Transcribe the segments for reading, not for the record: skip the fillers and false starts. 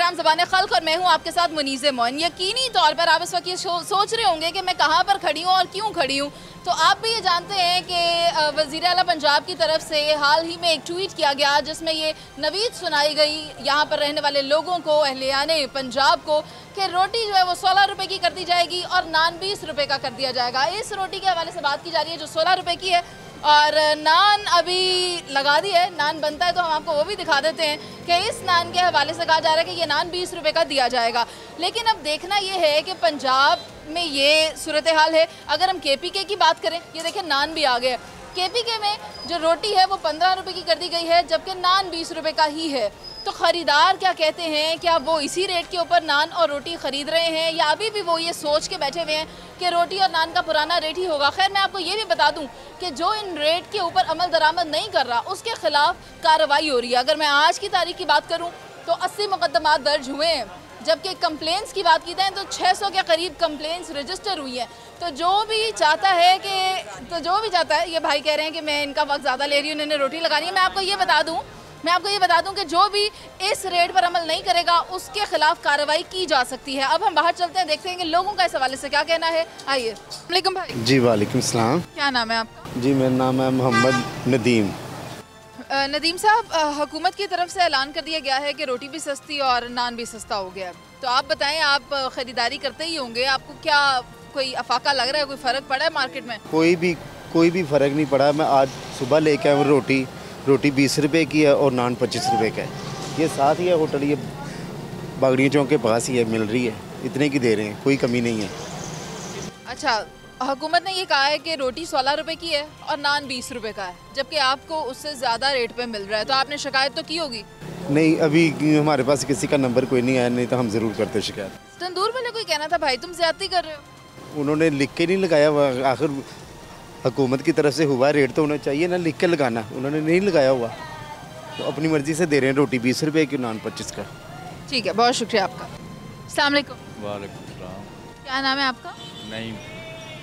नाम ज़बान खल्क और मैं हूँ आपके साथ मुनीज़े मोइन। यकीनी तौर पर आप इस वक्त ये सोच रहे होंगे कि मैं कहाँ पर खड़ी हूँ और क्यों खड़ी हूँ। तो आप भी ये जानते हैं कि वज़ीर आला पंजाब की तरफ से हाल ही में एक ट्वीट किया गया जिसमें ये नवीद सुनाई गई यहाँ पर रहने वाले लोगों को, अहलियाने पंजाब को, कि रोटी जो है वो 16 रुपये की कर दी जाएगी और नान 20 रुपये का कर दिया जाएगा। इस रोटी के हवाले से बात की जा रही है जो 16 रुपये की है, और नान अभी लगा दी है, नान बनता है तो हम आपको वो भी दिखा देते हैं कि इस नान के हवाले से कहा जा रहा है कि ये नान 20 रुपये का दिया जाएगा। लेकिन अब देखना ये है कि पंजाब में ये सूरत हाल है। अगर हम KPK की बात करें, ये देखें नान भी आ गया। KPK में जो रोटी है वो 15 रुपये की कर दी गई है, जबकि नान 20 रुपये का ही है। तो ख़रीदार क्या कहते हैं, क्या वो इसी रेट के ऊपर नान और रोटी ख़रीद रहे हैं या अभी भी वो ये सोच के बैठे हुए हैं कि रोटी और नान का पुराना रेट ही होगा। खैर, मैं आपको ये भी बता दूं कि जो इन रेट के ऊपर अमल दरामद नहीं कर रहा उसके ख़िलाफ़ कार्रवाई हो रही है। अगर मैं आज की तारीख की बात करूँ तो 80 मुकदमात दर्ज हुए हैं, जबकि कंप्लेंट्स की बात की जाए तो 600 के करीब कंप्लेंट्स रजिस्टर हुई हैं। तो जो भी चाहता है, ये भाई कह रहे हैं कि मैं इनका वक्त ज़्यादा ले रही हूँ, इन्होंने रोटी लगानी है। मैं आपको ये बता दूं कि जो भी इस रेट पर अमल नहीं करेगा उसके खिलाफ कार्रवाई की जा सकती है। अब हम बाहर चलते हैं, देखते हैं कि लोगों का इस हवाले से क्या कहना है। आइए। वालेकुम भाई। जी वालेकुम सलाम। क्या नाम है आपका? जी मेरा नाम है मोहम्मद नदीम। नदीम साहब, हुकूमत की तरफ से ऐलान कर दिया गया है कि रोटी भी सस्ती और नान भी सस्ता हो गया, तो आप बताएं, आप ख़रीदारी करते ही होंगे, आपको क्या कोई अफाका लग रहा है, कोई फ़र्क पड़ा है मार्केट में? कोई भी फ़र्क नहीं पड़ा। मैं आज सुबह लेके आया हूँ रोटी 20 रुपये की है और नान 25 रुपये का है। ये साथ ही है होटल, ये बागड़िया चौक के पास ही है, मिल रही है, इतने की दे रहे हैं, कोई कमी नहीं है। अच्छा, हुकूमत ने ये कहा है कि रोटी 16 रुपये की है और नान 20 रुपये का है, जबकि आपको उससे ज़्यादा रेट पे मिल रहा है, तो आपने शिकायत तो की होगी? नहीं, अभी हमारे पास किसी का नंबर कोई नहीं आया, नहीं तो हम ज़रूर करते शिकायत। तंदूर वाले कोई कहना था भाई तुम ज़्यादती कर रहे हो। उन्होंने लिख के नहीं लगाया, आखिर हुकूमत की तरफ से हुआ रेट तो उन्हें चाहिए ना लिख के लगाना, उन्होंने नहीं लगाया हुआ, तो अपनी मर्ज़ी से दे रहे हैं। रोटी 20 रुपये की, नान 25 का। ठीक है, बहुत शुक्रिया आपका। अस्सलाम वालेकुम। वालेकुम सलाम। क्या नाम है आपका?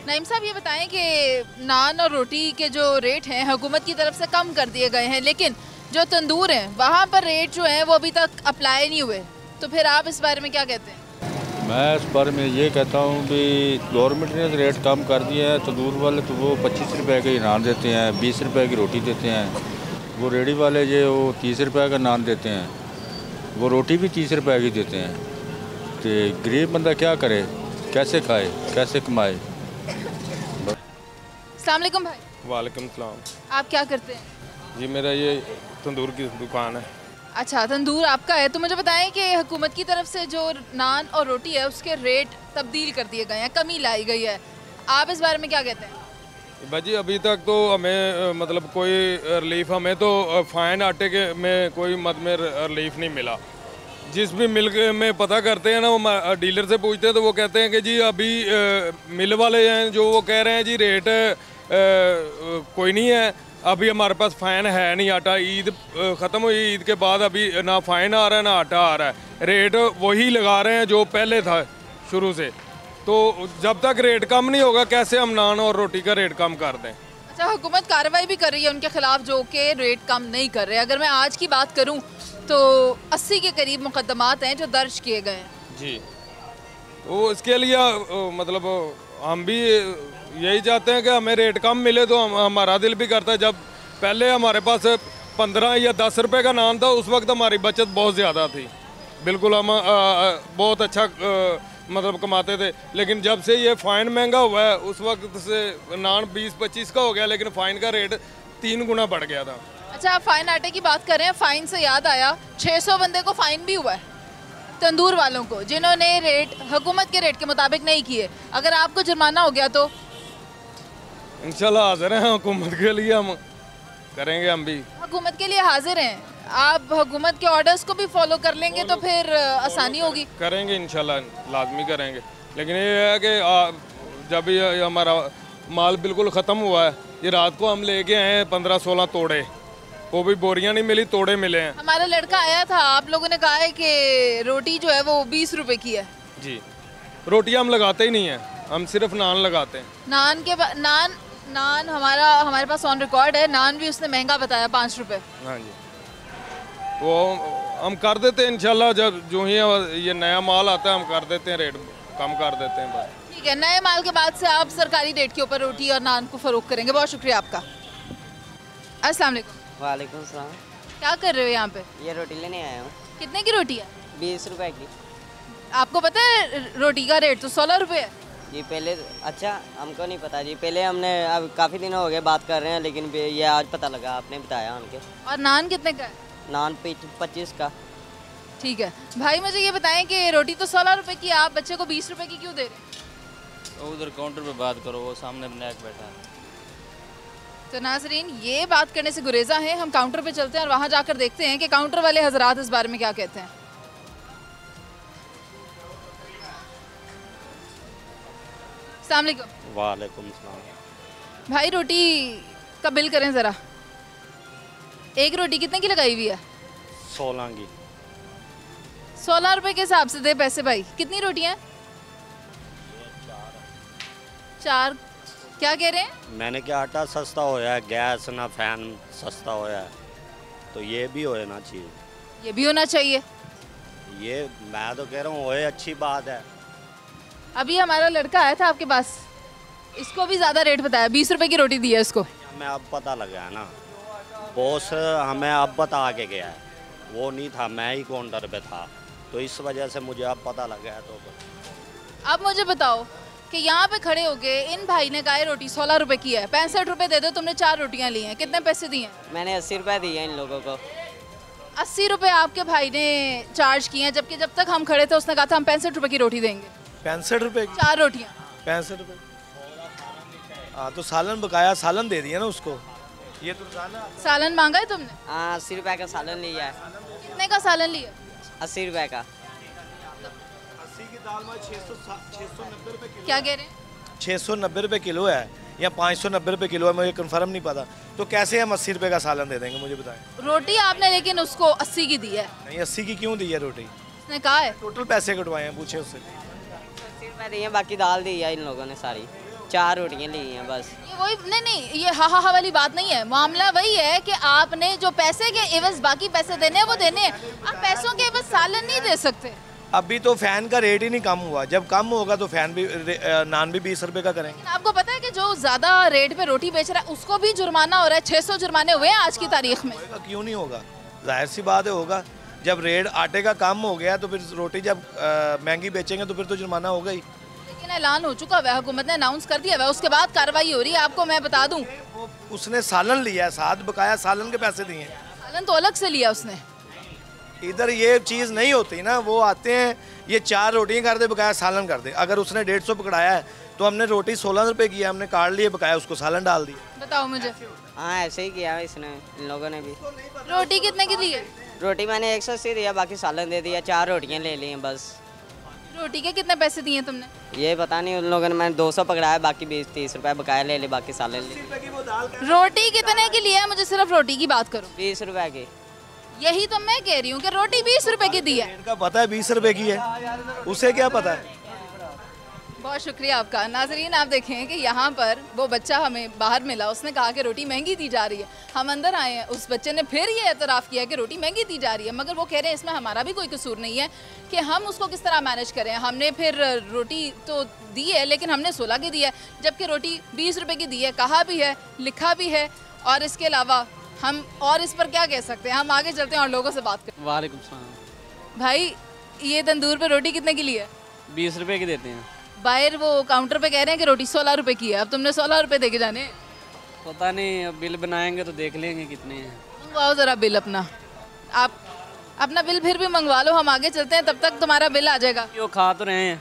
नईम साहब, ये बताएं कि नान और रोटी के जो रेट हैं हुकूमत की तरफ से कम कर दिए गए हैं, लेकिन जो तंदूर हैं वहाँ पर रेट जो हैं वो अभी तक अप्लाई नहीं हुए, तो फिर आप इस बारे में क्या कहते हैं? मैं इस बारे में ये कहता हूँ कि गवर्नमेंट ने रेट कम कर दिया है। तंदूर वाले तो वो 25 रुपये के नान देते हैं, 20 रुपये की रोटी देते हैं। वो रेडी वाले जो वो 30 रुपये का नान देते हैं, वो रोटी भी 30 रुपये की देते हैं। तो गरीब बंदा क्या करे, कैसे खाए, कैसे कमाए? अस्सलाम वालेकुम भाई। वालेकुम सलाम। आप क्या करते हैं? जी मेरा ये तंदूर की दुकान है। अच्छा, तंदूर आपका है। तो मुझे बताएं कि हुकूमत की तरफ से जो नान और रोटी है उसके रेट तब्दील कर दिए गए हैं, कमी लाई गई है, आप इस बारे में क्या कहते हैं? भाजी अभी तक तो हमें मतलब कोई रिलीफ, हमें तो फ़ाइन आटे के में कोई मद में रिलीफ नहीं मिला। जिस भी मिल में पता करते हैं ना, वो डीलर से पूछते हैं तो वो कहते हैं कि जी अभी मिल वाले हैं जो वो कह रहे हैं जी रेट कोई नहीं है, अभी हमारे पास फ़ाइन है नहीं। आटा ईद ख़त्म हुई, ईद के बाद अभी ना फ़ाइन आ रहा है ना आटा आ रहा है, रेट वही लगा रहे हैं जो पहले था शुरू से। तो जब तक रेट कम नहीं होगा कैसे हम नान और रोटी का रेट कम कर दें? अच्छा, हुकूमत कार्रवाई भी कर रही है उनके खिलाफ जो कि रेट कम नहीं कर रहे। अगर मैं आज की बात करूं तो 80 के करीब मुकदमात हैं जो दर्ज किए गए हैं। जी, तो इसके लिए मतलब हम भी यही चाहते हैं कि हमें रेट कम मिले, तो हमारा दिल भी करता है। जब पहले हमारे पास 15 या 10 रुपए का नान था उस वक्त हमारी बचत बहुत ज़्यादा थी, बिल्कुल हम बहुत अच्छा मतलब कमाते थे। लेकिन जब से ये फ़ाइन महंगा हुआ है उस वक्त से नान 20-25 का हो गया, लेकिन फ़ाइन का रेट 3 गुना बढ़ गया था। अच्छा, आप फ़ाइन आटे की बात कर रहे हैं, फ़ाइन से याद आया 600 बंदे को फ़ाइन भी हुआ है तंदूर वालों को, जिन्होंने रेट हुकूमत के रेट के मुताबिक नहीं किए। अगर आपको जुर्माना हो गया तो इंशाल्लाह हाजिर हैं हुकूमत के लिए, हम करेंगे। हम भी हुकूमत के लिए हाजिर हैं। आप हुकूमत के ऑर्डर्स को भी फॉलो कर लेंगे तो फिर आसानी होगी। करेंगे इंशाल्लाह, लाजमी करेंगे। लेकिन ये है कि जब ये हमारा माल बिल्कुल ख़त्म हुआ है, ये रात को हम लेके आए हैं 15-16 तोड़े, वो भी बोरियां नहीं मिली, तोड़े मिले हैं। हमारा लड़का आया था, आप लोगों ने कहा है कि रोटी जो है वो 20 रुपए की है। जी, रोटियां हम लगाते ही नहीं हैं, हम सिर्फ नान लगाते हैं। नान हमारे पास ऑन रिकॉर्ड है, नान भी उसने महंगा बताया 5 रुपए। हाँ जी, वो हम कर देते हैं इंशाल्लाह, जब जो ही ये नया माल आता है हम कर देते हैं, रेट कम कर देते हैं बस। ठीक है, नए माल के बाद से आप सरकारी रेट के ऊपर रोटी और नान को फरोख्त करेंगे। बहुत शुक्रिया आपका। अस्सलाम वालेकुम। वालेकुम सलाम। क्या कर रहे हो यहाँ पे? ये रोटी लेने आया हूँ। कितने की रोटी है? 20 रुपए की। आपको पता है रोटी का रेट तो 16 रुपये है। जी पहले, अच्छा हमको नहीं पता जी, पहले हमने, अब काफ़ी दिनों हो गए बात कर रहे हैं, लेकिन ये आज पता लगा, आपने बताया उनके। और नान कितने का है? नान 25 का। ठीक है भाई, मुझे ये बताएं कि रोटी तो 16 रुपये की, आप बच्चे को 20 रुपये की क्यों दे रहे हैं? तो उधर काउंटर पे बात करो, वो सामने ब्लैक बैठा है। तो नाजरीन, ये बात करने से गुरेजा है, हम काउंटर पे चलते हैं और वहाँ जाकर देखते हैं कि काउंटर वाले हजरात इस बारे में क्या कहते हैं। अस्सलाम वालेकुम। वालेकुम सलाम। भाई रोटी का बिल करें ज़रा। एक रोटी कितने की लगाई हुई है? 16 की। 16 रुपए के हिसाब से दे पैसे भाई। कितनी रोटियां? 4। क्या कह रहे हैं? मैंने क्या आटा सस्ता होया है, गैस ना फैन सस्ता होया है, तो ये भी होना चाहिए। ये भी होना चाहिए। ये मैं तो कह रहा हूँ होए, अच्छी बात है। अभी हमारा लड़का आया था आपके पास, इसको भी ज़्यादा रेट बताया, 20 रुपए की रोटी दी है इसको। हमें अब पता लगा है ना, बॉस हमें अब बता के गया है, वो नहीं था, मैं ही काउंटर पे था, तो इस वजह से मुझे अब पता लगा है। तो अब मुझे बताओ कि यहाँ पे खड़े होके इन भाई ने कहा रोटी 16 रुपए की है, 65 रुपए दे दो, तुमने 4 रोटियाँ ली हैं, कितने पैसे दिए? मैंने 80 रुपये दिए इन लोगों को। 80 रुपए आपके भाई ने चार्ज किए हैं, जबकि जब तक हम खड़े थे उसने कहा था हम 65 रुपए की रोटी देंगे। 65 रुपए की 4 रोटियाँ 65 रुपए। हाँ तो सालन बकाया, सालन दे दिया ना उसको। ये तो सालन मांगा है तुमने? हाँ 80 रुपये का सालन लिया है। कितने का सालन लिया? 80 रुपये का। 80 की दाल में 690 रुपए किलो। क्या कह रहे हैं? 690 रुपए किलो है या 590 रुपए किलो है, मुझे कंफर्म नहीं पता। तो कैसे हम 80 रुपए का सालन दे देंगे, मुझे बताएं। रोटी आपने लेकिन उसको 80 की दी है। नहीं 80 की क्यों दी है रोटी? उसने कहा है टोटल पैसे कटवाए हैं, पूछे उससे। 80 रुपये दिए, बाकी दाल दी है इन लोगों ने सारी। 4 रोटियाँ ली हैं बस। ये वही नहीं, ये हा वाली बात नहीं है। मामला वही है कि आपने जो पैसे के एवज बाकी पैसे देने हैं वो देने हैं, आप पैसों के एवज सालन नहीं दे सकते। अभी तो फैन का रेट ही नहीं कम हुआ, जब कम होगा तो फैन भी नान भी 20 रुपए का करेंगे। आपको पता है कि जो ज्यादा रेट पे रोटी बेच रहा है उसको भी जुर्माना हो रहा है, 600 जुर्माने हुए हैं आज की तारीख में। क्यों नहीं होगा? जाहिर सी बात है होगा। जब रेट आटे का कम हो गया तो फिर रोटी जब महंगी बेचेंगे तो फिर तो जुर्माना होगा ही। लेकिन ऐलान हो चुका है, हुकूमत ने अनाउंस कर दिया है, उसके बाद कार्रवाई हो रही है। आपको मैं बता दूं, उसने सालन लिया है, साथ बकाया सालन के पैसे दिए। सालन तो अलग से लिया उसने। इधर ये चीज़ नहीं होती ना, वो आते हैं ये 4 रोटियां कर दे, बकाया सालन कर दे। अगर उसने 150 पकड़ाया है तो हमने रोटी 16 रुपए की है, हमने काट लिए, बकाया उसको सालन डाल दिया। बताओ मुझे। हाँ ऐसे ही किया है इसने, इन लोगों ने भी। रोटी कितने की दी है? रोटी मैंने 180 दिया, बाकी सालन दे दिया। 4 रोटियाँ ले ली हैं बस। रोटी के कितने पैसे दिए तुमने? ये पता नहीं, उन लोगों ने, मैंने 200 पकड़ाया, बाकी 20-30 रुपए बकाया ले ली, बाकी सालन ले ली। रोटी कितने की ली है? मुझे सिर्फ रोटी की बात करो। 20 रुपए की। यही तो मैं कह रही हूँ कि रोटी 20 रुपए की दी है। इनका पता है 20 रुपए की है, उसे क्या पता है? बहुत शुक्रिया आपका। नाजरीन आप देखें कि यहाँ पर वो बच्चा हमें बाहर मिला, उसने कहा कि रोटी महंगी दी जा रही है। हम अंदर आए हैं, उस बच्चे ने फिर ये एतराफ़ किया कि रोटी महंगी दी जा रही है, मगर वो कह रहे हैं इसमें हमारा भी कोई कसूर नहीं है कि हम उसको किस तरह मैनेज करें। हमने फिर रोटी तो दी है लेकिन हमने 16 की दी है, जबकि रोटी 20 रुपये की दी है। कहा भी है, लिखा भी है, और इसके अलावा हम और इस पर क्या कह सकते हैं। हम आगे चलते हैं और लोगों से बात करें। वालेकुम सलाम। भाई ये तंदूर पे रोटी कितने की ली है? 20 रुपए की देते हैं। बाहर वो काउंटर पे कह रहे हैं कि रोटी 16 रुपए की है, अब तुमने 16 रुपए दे के जाने। पता नहीं, अब बिल बनाएंगे तो देख लेंगे कितने हैं। मंगवाओ ज़रा बिल अपना, आप अपना बिल फिर भी मंगवा लो, हम आगे चलते हैं, तब तक तुम्हारा बिल आ जाएगा। वो खा तो रहे हैं,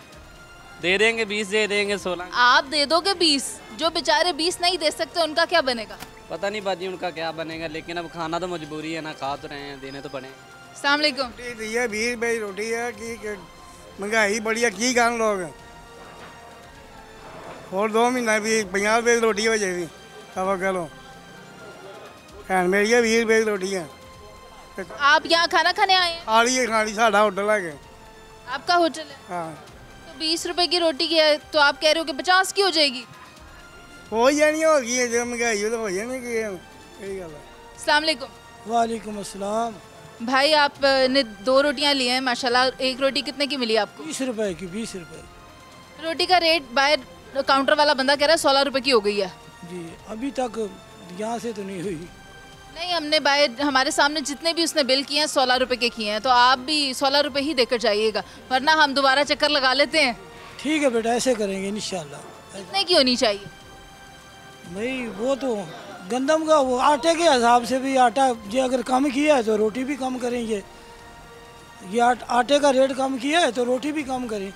दे देंगे 20, दे देंगे 16। आप दे दोगे 20, जो बेचारे 20 नहीं दे सकते उनका क्या बनेगा? पता नहीं बाजी उनका क्या बनेगा, लेकिन अब खाना तो मजबूरी है ना, खा तो रहे हैं, देने तो पड़े। अस्सलाम वालेकुम। रोटी दी है 20 रुपए की रोटी है कि महंगाई बड़ी है, की खान लोग। और 2 महीना भी 50 रुपए की रोटी हो जाएगी, अब कह लो भैन मेरी है 20 रुपए की रोटी है। आप यहाँ खाना खाने आए हैं? खाली साढ़ा होटल है। आपका होटल है? हाँ। तो 20 रुपए की रोटी की है तो आप कह रहे हो कि 50 की हो जाएगी? हो जानी होगी, जो महंगाई हो तो हो जानी की। यही गल है। अस्सलाम वालेकुम। वालेकुम अस्सलाम। भाई आपने 2 रोटियां ली हैं माशाल्लाह, एक रोटी कितने की मिली आपको? 20 रुपए की, 20 रुपए। रोटी का रेट बाहर काउंटर वाला बंदा कह रहा है 16 रुपए की हो गई है। जी अभी तक यहाँ से तो नहीं हुई। नहीं, हमने बाहर हमारे सामने जितने भी उसने बिल किए हैं 16 रुपए के किए हैं, तो आप भी 16 रुपए ही देकर जाइएगा, वरना हम दोबारा चक्कर लगा लेते हैं। ठीक है बेटा, ऐसे करेंगे इंशाल्लाह। कितने की होनी चाहिए? भाई वो तो गंदम का, वो आटे के हिसाब से भी आटा ये अगर कम किया है तो रोटी भी कम करेंगे। ये आटे का रेट कम किया है तो रोटी भी कम करें।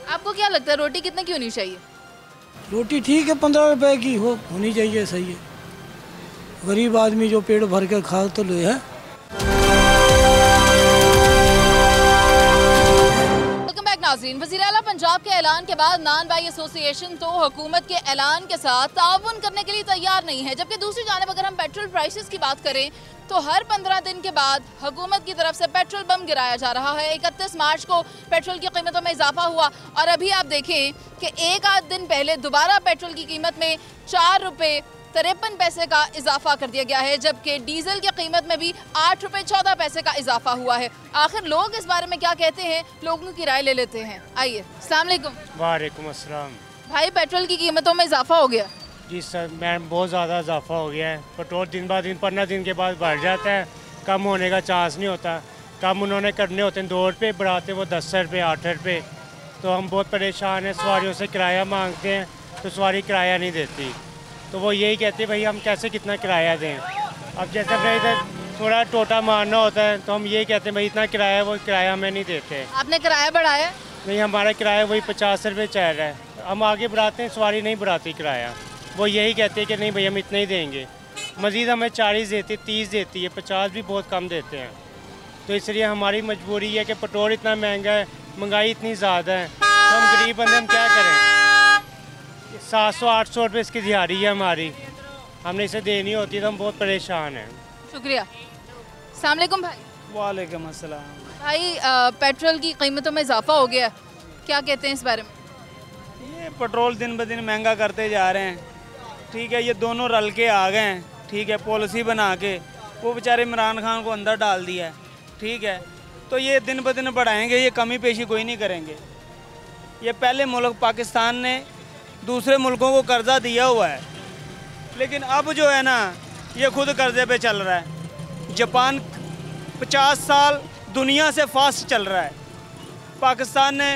आपको क्या लगता है रोटी कितने की होनी चाहिए? रोटी ठीक है 15 रुपए की होनी चाहिए, सही है। गरीब आदमी जो पेट भर कर खा तो ले है। नाज़रीन, वज़ीर आला पंजाब के ऐलान के बाद नान बाई एसोसिएशन तो हुकूमत के ऐलान के साथ ताउन करने के लिए तैयार नहीं है, जबकि दूसरी जानिब अगर हम पेट्रोल प्राइसेस की बात करें तो हर 15 दिन के बाद हुकूमत की तरफ से पेट्रोल बम गिराया जा रहा है। 31 मार्च को पेट्रोल की कीमतों में इजाफा हुआ और अभी आप देखें कि एक आध दिन पहले दोबारा पेट्रोल की कीमत में 4 रुपये 53 पैसे का इजाफा कर दिया गया है, जबकि डीजल की कीमत में भी 8 रुपये 14 पैसे का इजाफा हुआ है। आखिर लोग इस बारे में क्या कहते हैं, लोगों की राय ले लेते हैं। आइए। अस्सलाम वालेकुम। वालेकुम अस्सलाम। भाई पेट्रोल की कीमतों में इजाफा हो गया? जी सर मैम, बहुत ज़्यादा इजाफा हो गया है। पेट्रोल दिन ब दिन 15 दिन के बाद बढ़ जाता है, कम होने का चांस नहीं होता। कम उन्होंने करने होते हैं 2 रुपये, बढ़ाते वो 10 रुपये 8 रुपये। तो हम बहुत परेशान हैं, सवारियों से किराया मांगते हैं तो सवारी किराया नहीं देती, तो वो यही कहते हैं भाई हम कैसे कितना किराया दें। अब जैसे अपने इधर थोड़ा टोटा मारना होता है तो हम ये कहते हैं भाई इतना किराया, वो किराया हमें नहीं देते। आपने किराया बढ़ाया? नहीं, हमारा किराया वही 50 रुपये चल रहा है। हम आगे बढ़ाते हैं, सवारी नहीं बढ़ाती किराया। वो यही कहते हैं कि नहीं भाई हम इतना ही देंगे। मज़ीद हमें 40 देती है, 30 देती है, 50 भी बहुत कम देते हैं। तो इसलिए हमारी मजबूरी है कि पेट्रोल इतना महंगा है, महंगाई इतनी ज़्यादा है, तो हम गरीब बंदे हम क्या करें। 700-800 रुपये इसकी दिहाड़ी है हमारी, हमने इसे देनी होती है तो हम बहुत परेशान हैं। शुक्रिया। अस्सलाम वालेकुम भाई। वालेकुम अस्सलाम। भाई पेट्रोल की कीमतों में इजाफा हो गया, क्या कहते हैं इस बारे में? ये पेट्रोल दिन ब दिन महंगा करते जा रहे हैं। ठीक है, ये दोनों रल के आ गए हैं। ठीक है, पॉलिसी बना के वो बेचारे इमरान खान को अंदर डाल दिया है। ठीक है, तो ये दिन ब दिन बढ़ाएंगे, ये कमी पेशी कोई नहीं करेंगे। ये पहले मुल्क पाकिस्तान ने दूसरे मुल्कों को कर्जा दिया हुआ है, लेकिन अब जो है ना ये खुद कर्जे पे चल रहा है। जापान 50 साल दुनिया से फास्ट चल रहा है। पाकिस्तान ने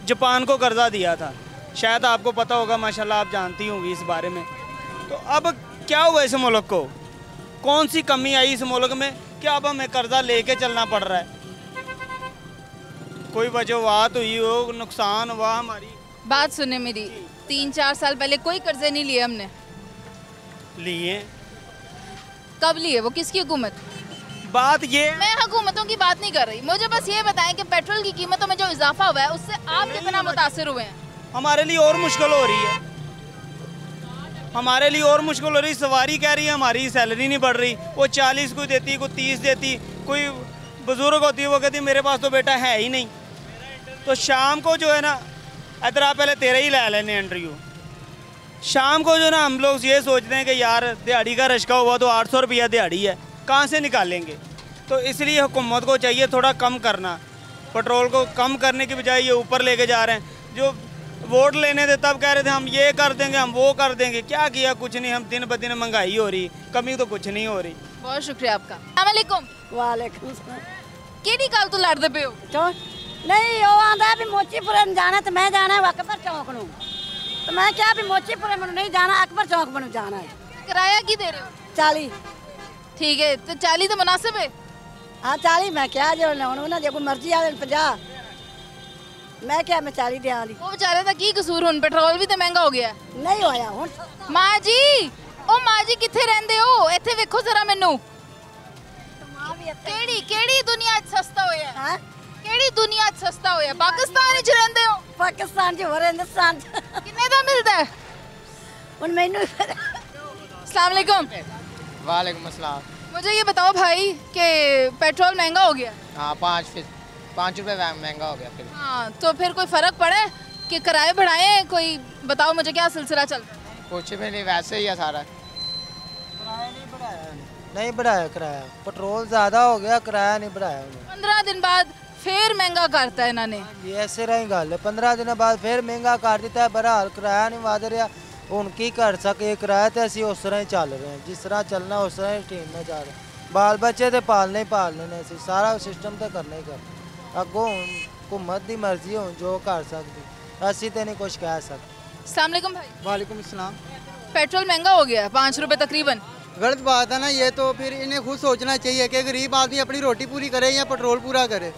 जापान को कर्जा दिया था, शायद आपको पता होगा, माशाल्लाह आप जानती होंगी इस बारे में। तो अब क्या हुआ इस मुल्क को, कौन सी कमी आई इस मुल्क में कि अब हमें कर्जा लेके चलना पड़ रहा है। कोई वजूहत हुई हो, नुकसान हुआ हमारी। बात सुने मेरी, 3-4 साल पहले कोई कर्जे नहीं लिए हमने। लिए? कब लिए? वो किसकी हुकूमत? बात ये, मैं हुकूमतों की बात नहीं कर रही, मुझे बस ये बताएं कि पेट्रोल की कीमतों में जो इजाफा हुआ है उससे आप कितना मुतासिर हुए हैं? हमारे लिए और मुश्किल हो रही है, हमारे लिए और मुश्किल हो रही। सवारी कह रही है हमारी सैलरी नहीं बढ़ रही, वो 40 कोई देती, कोई 30 देती। कोई बुजुर्ग होती है वो कहती मेरे पास तो बेटा है ही नहीं। तो शाम को जो है ना, इधर आप पहले तेरे ही ले लेने इंटरव्यू। शाम को जो ना हम लोग ये सोचते हैं कि यार दिहाड़ी का रश्का हुआ तो 800 रुपया दिहाड़ी है, कहाँ से निकालेंगे। तो इसलिए हुकूमत को चाहिए थोड़ा कम करना। पेट्रोल को कम करने की बजाय ये ऊपर लेके जा रहे हैं। जो वोट लेने थे तब कह रहे थे हम ये कर देंगे, हम वो कर देंगे, क्या किया? कुछ नहीं। हम दिन ब दिन महंगाई हो रही, कमी तो कुछ नहीं हो रही। बहुत शुक्रिया आपका। अस्सलाम वालेकुम। वालेकुम। केड़ी गल तो लड़दे पे हो? क्यों नहीं, वो आंदा भी मोचीपुरे जाना तो मैं जाना है अकबर चौक नू, तो मैं क्या भी मोचीपुरे मैं नहीं जाना, अकबर चौक में जाना है। किराया की दे रहे हो? 40। ठीक है, तो 40 तो मुनासिब है। हाँ 40 मैं क्या जो ना जो मर्जी आ 50 मैं क्या मैं 40 दिया वाली। वो बेचारे दा की कसूर, हुन पेट्रोल भी तो महंगा हो गया। नहीं होया हुन। माँ जी, ओ माँ जी किथे रहंदे हो? इत्थे वेखो जरा मेनू। केड़ी केड़ी दुनिया च सस्ता होया? हां केड़ी दुनिया च सस्ता होया? पाकिस्तान च रहंदे हो? पाकिस्तान च हो रहे हिंदुस्तान कितने दा मिलदा है? हुन मैनू। अस्सलाम वालेकुम। वालेकुम अस्सलाम। मुझे ये बताओ भाई कि पेट्रोल महंगा हो गया? हाँ 5 रुपये महंगा हो गया फिर। हाँ, तो फिर कोई फ़र्क पड़ा है कि किराए बढ़ाए हैं? कोई बताओ मुझे, क्या सिलसिला चल रहा है? कुछ भी नहीं, वैसे ही है सारा। नहीं बढ़ाया किराया, पेट्रोल ज़्यादा हो गया, किराया नहीं बढ़ाया उन्होंने। 15 दिन बाद फिर महंगा करता है इन्होंने। ये ऐसे रही गल है, 15 दिन बाद फिर महंगा कर दिता है। बहरहाल किराया नहीं वध रहा, ਹੁਣ ਕੀ कर सके किराया तो ਅਸੀਂ उस तरह ही चल रहे हैं, जिस तरह चलना उस तरह ही ठीक ना जा रहे। बाल बच्चे तो पालने ही पालने ने, ਅਸੀਂ सारा सिस्टम तो करना ही करना। अगों हुकूमत की मर्जी हो जो कर सकती, ਅਸੀਂ तो नहीं कुछ कह सकते। अस्सलाम वालेकुम भाई। वालेकुम अस्सलाम। पेट्रोल महंगा हो गया है 5 रुपए तकरीबन। गलत बात है ना ये, तो फिर इन्हें खुद सोचना चाहिए कि गरीब आदमी अपनी रोटी पूरी करे या पेट्रोल पूरा करे,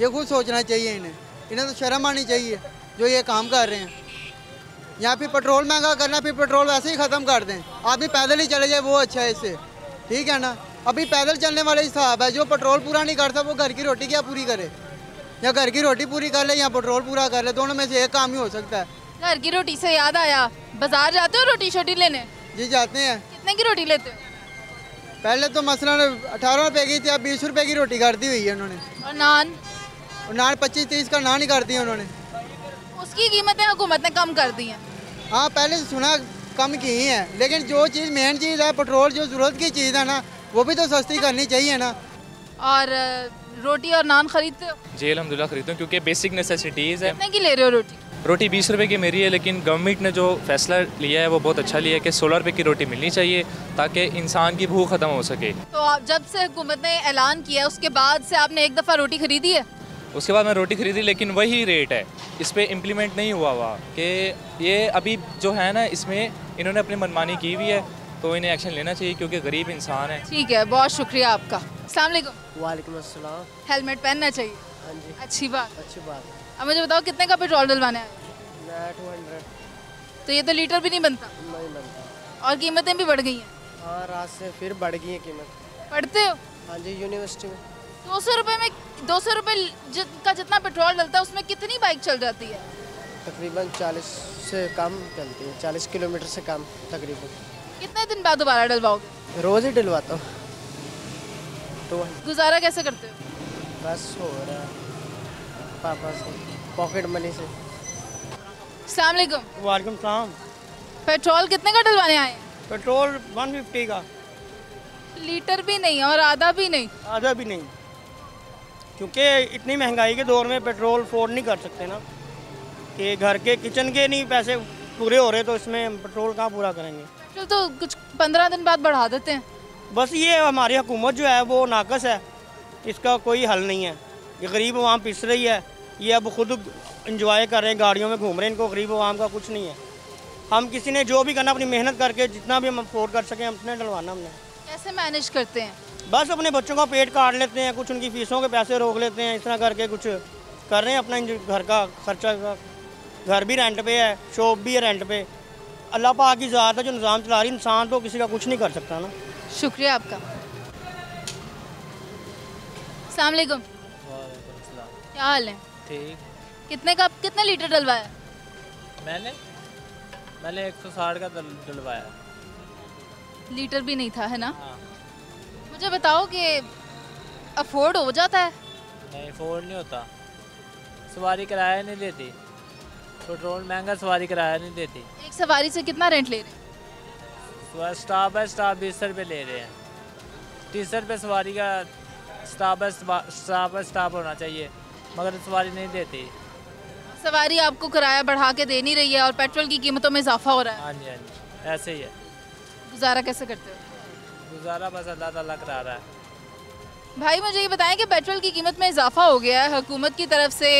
ये खुद सोचना चाहिए इन्हें तो शर्म आनी चाहिए जो ये काम कर रहे हैं। या फिर पेट्रोल महंगा करना, फिर पेट्रोल वैसे ही ख़त्म कर दें, आदमी पैदल ही चले जाए वो अच्छा है इससे, ठीक है ना। अभी पैदल चलने वाले हिसाब है, जो पेट्रोल पूरा नहीं करता वो घर की रोटी क्या पूरी करे, या घर की रोटी पूरी कर ले या पेट्रोल पूरा कर ले, दोनों में से एक काम ही हो सकता है। घर की रोटी से याद आया, बाजार जाते हो रोटी शोटी लेने? जी जाते हैं। कितने की रोटी लेते हो? पहले तो मसलन 18 रुपए की थी, अब 20 रुपए की रोटी कर दी हुई है उन्होंने। और नान? और नान 25-30 का नान ही कर दिया उन्होंने। उसकी कीमतें हुकूमत ने कम कर दी हैं। हाँ पहले सुना कम की ही है, लेकिन जो चीज़ मेन चीज़ है पेट्रोल, जो ज़रूरत की चीज़ है ना, वो भी तो सस्ती करनी चाहिए ना। और रोटी और नान खरीदते हो? जी अल्हम्दुलिल्लाह खरीदता हूँ, क्योंकि बेसिक नेसेसिटीज़ है। कितने की ले रहे हो रोटी? रोटी 20 रुपए की मेरी है, लेकिन गवर्नमेंट ने जो फैसला लिया है वो बहुत अच्छा लिया है कि 16 रुपए की रोटी मिलनी चाहिए ताकि इंसान की भूख ख़त्म हो सके। तो आप जब से हुकूमत ने ऐलान किया उसके बाद से आपने एक दफ़ा रोटी खरीदी है? उसके बाद मैं रोटी खरीदी, लेकिन वही रेट है, इस पर इम्प्लीमेंट नहीं हुआ कि ये अभी जो है ना, इसमें इन्होंने अपनी मनमानी की हुई है, तो इन्हें एक्शन लेना चाहिए क्योंकि गरीब इंसान है। ठीक है, बहुत शुक्रिया आपका। अस्सलाम वालेकुम। वालेकुम अस्सलाम। हेलमेट पहनना चाहिए? हाँ जी। अच्छी बात। अच्छी बात। अब मुझे बताओ कितने का पेट्रोल डलवाना है? 200। तो ये तो लीटर भी नहीं बनता। नहीं बनता। और कीमतें भी बढ़ गई हैं। हाँ रात से फिर बढ़ गई है कीमत। पढ़ते हो? हाँ जी यूनिवर्सिटी में। 200 रुपये में 200 रुपये का जितना पेट्रोल डलता है उसमें कितनी बाइक चल जाती है? तकरीबन 40 से कम चलती है, 40 किलोमीटर से कम तकरीबन। कितने दिन बाद दोबारा डलवाओगे? रोज़ ही डलवाता हूँ। तो गुजारा कैसे करते हो? बस हो रहा है पापा से, पॉकेट मनी से। अस्सलाम वालेकुम। वालेकुम सलाम। पेट्रोल कितने का डलवाने आए? पेट्रोल 150 का। लीटर भी नहीं और आधा भी नहीं? आधा भी नहीं, क्योंकि इतनी महंगाई के दौर में पेट्रोल अफोर्ड नहीं कर सकते ना, कि घर के किचन के नहीं पैसे पूरे हो रहे, तो इसमें पेट्रोल कहाँ पूरा करेंगे। पेट्रोल तो कुछ 15 दिन बाद बढ़ा देते हैं। बस ये हमारी हुकूमत जो है वो नाकस है, इसका कोई हल नहीं है। ये गरीब आवाम पिस रही है, ये अब खुद इंजॉय कर रहे हैं, गाड़ियों में घूम रहे हैं, इनको गरीब आवाम का कुछ नहीं है। हम किसी ने जो भी करना अपनी मेहनत करके जितना भी हम अफोर्ड कर सकें हमने डलवाना। हमने कैसे मैनेज करते हैं? बस अपने बच्चों का पेट काट लेते हैं, कुछ उनकी फीसों के पैसे रोक लेते हैं, इस तरह करके कुछ कर रहे हैं अपना घर का खर्चा का। घर भी रेंट पे है, शॉप भी है रेंट पे। अल्लाह पाक की ज़ात है जो निज़ाम चला रही, इंसान तो किसी का कुछ नहीं कर सकता ना। शुक्रिया आपका। अस्सलाम वालेकुम। क्या हाल है? ठीक। कितने लीटर डलवाया? मैंने 160 का डलवाया। लीटर भी नहीं था, है ना? हाँ। मुझे बताओ कि अफोर्ड हो जाता है? नहीं अफोर्ड नहीं होता, सवारी किराया नहीं देती, पेट्रोल महंगा, सवारी किराया नहीं देती। एक सवारी से कितना रेंट ले रहे हैं? स्टाफ है, स्टाफ 20 रुपये ले रहे हैं, 30 रुपये सवारी का स्टाफ है, स्टाफ होना चाहिए, मगर सवारी नहीं देती। सवारी आपको किराया बढ़ा के दे नहीं रही है और पेट्रोल की कीमतों में इजाफा हो रहा है। हाँ जी हाँ जी, ऐसे ही है। गुजारा कैसे करते हो? गुजारा बस अल्लाह ताला करा रहा है। भाई मुझे ये बताएं कि पेट्रोल की कीमत में इजाफा हो गया है, हुकूमत की तरफ से